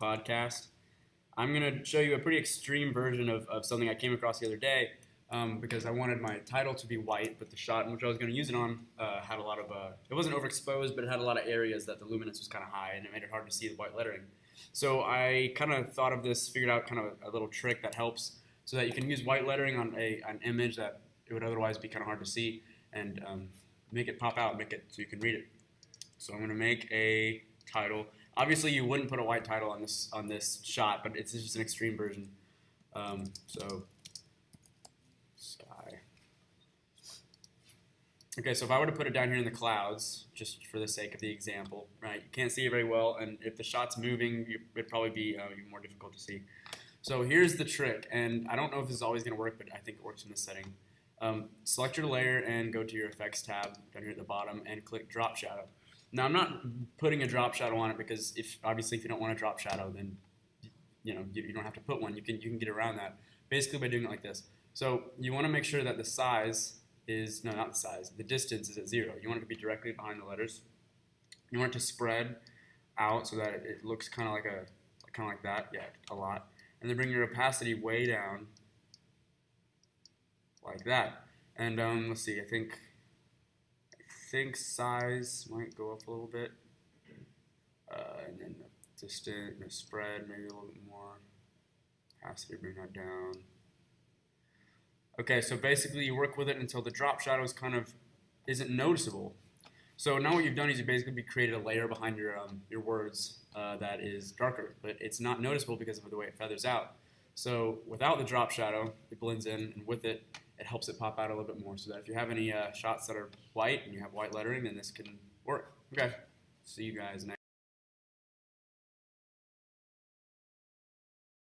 podcast. I'm going to show you a pretty extreme version of something I came across the other day because I wanted my title to be white, but the shot in which I was going to use it on had a lot of, it wasn't overexposed, but it had a lot of areas that the luminance was kind of high, and it made it hard to see the white lettering. So I kind of thought of this, figured out kind of a little trick that helps so that you can use white lettering on an image that it would otherwise be kind of hard to see, and make it pop out, make it so you can read it. So I'm going to make a title. Obviously, you wouldn't put a white title on this shot, but it's just an extreme version. So sky. Okay, so if I were to put it down here in the clouds, just for the sake of the example, right? You can't see it very well, and if the shot's moving, it'd probably be even more difficult to see. So here's the trick, and I don't know if this is always going to work, but I think it works in this setting. Select your layer and go to your effects tab down here at the bottom and click drop shadow. Now I'm not putting a drop shadow on it because obviously if you don't want a drop shadow, then you don't have to put one. You can get around that basically by doing it like this. So you want to make sure that the size is not the size. The distance is at 0. You want it to be directly behind the letters. You want it to spread out so that it looks kind of like that. Yeah, a lot. And then bring your opacity way down like that. And let's see. I think size might go up a little bit, and then the distance, the spread maybe a little bit more. Opacity, bring that down. Okay, so basically you work with it until the drop shadows kind of isn't noticeable. So now what you've done is you basically created a layer behind your words that is darker, but it's not noticeable because of the way it feathers out. So without the drop shadow, it blends in, and with it, it helps it pop out a little bit more, so that if you have any shots that are white and you have white lettering, then this can work. Okay, see you guys next.